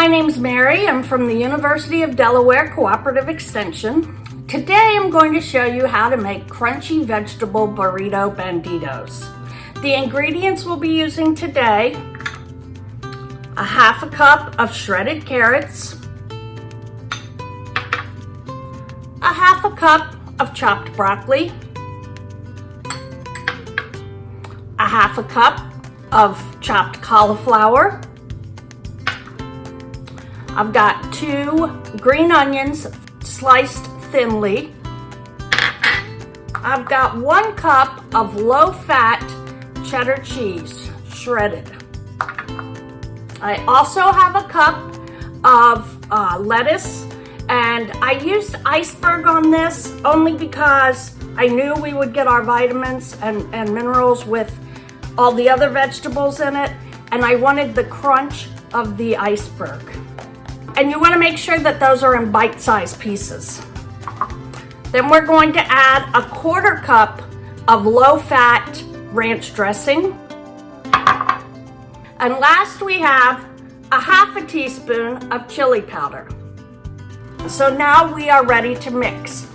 my name's Mary. I'm from the University of Delaware Cooperative Extension. Today I'm going to show you how to make crunchy vegetable burrito banditos. The ingredients we'll be using today: a half a cup of shredded carrots, a half a cup of chopped broccoli, a half a cup of chopped cauliflower. I've got 2 green onions sliced thinly. I've got 1 cup of low-fat cheddar cheese, shredded. I also have a cup of lettuce, and I used iceberg on this only because I knew we would get our vitamins and minerals with all the other vegetables in it, and I wanted the crunch of the iceberg. And you want to make sure that those are in bite-sized pieces. Then we're going to add a 1/4 cup of low-fat ranch dressing. And last we have a half a teaspoon of chili powder. So now we are ready to mix.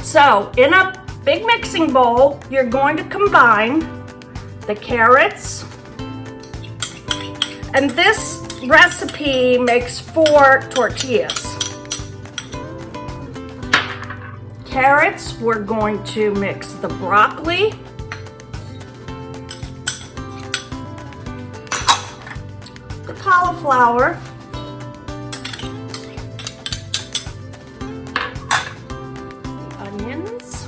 So in a big mixing bowl, you're going to combine the carrots, and this recipe makes 4 tortillas. Carrots, we're going to mix the broccoli, the cauliflower, the onions,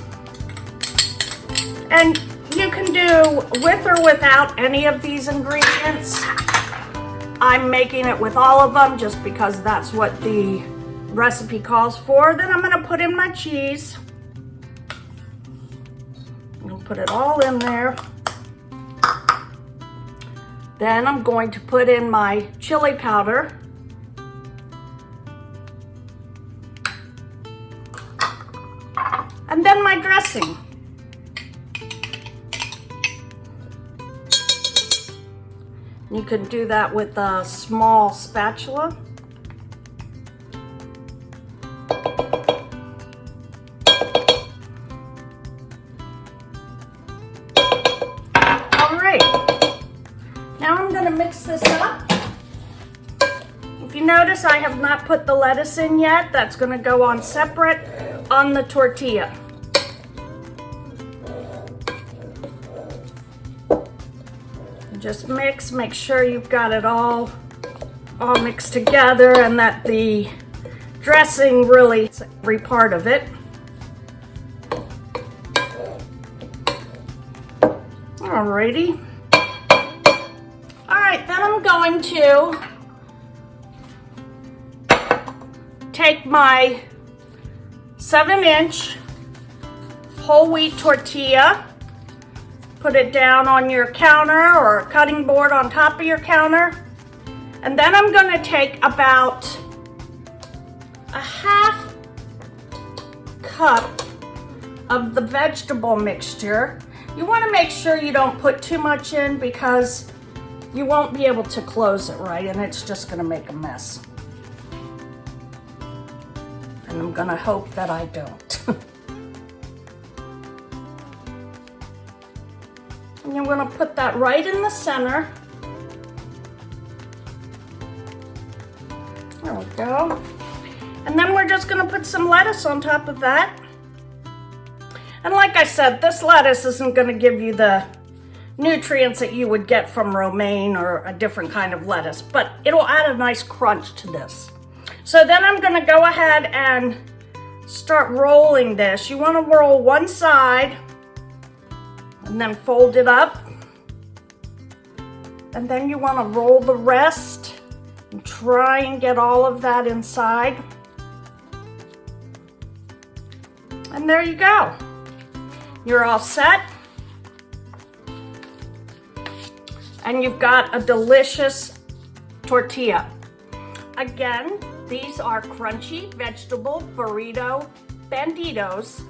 and you can do with or without any of these ingredients. I'm making it with all of them just because that's what the recipe calls for. Then I'm going to put in my cheese. I'm going to put it all in there. Then I'm going to put in my chili powder. And then my dressing. You can do that with a small spatula. All right, now I'm going to mix this up. If you notice, I have not put the lettuce in yet. That's going to go on separate on the tortilla. Just mix, make sure you've got it all mixed together and that the dressing really is every part of it. Alrighty. Alright, then I'm going to take my 7-inch whole wheat tortilla, put it down on your counter or a cutting board on top of your counter. And then I'm going to take about a half cup of the vegetable mixture. You want to make sure you don't put too much in because you won't be able to close it right and it's just going to make a mess. And I'm going to hope that I don't. And you're going to put that right in the center. There we go. And then we're just going to put some lettuce on top of that. And like I said, this lettuce isn't going to give you the nutrients that you would get from romaine or a different kind of lettuce, but it'll add a nice crunch to this. So then I'm going to go ahead and start rolling this. You want to roll one side and then fold it up. And then you want to roll the rest and try and get all of that inside. And there you go. You're all set. And you've got a delicious tortilla. Again, these are crunchy vegetable burrito banditos.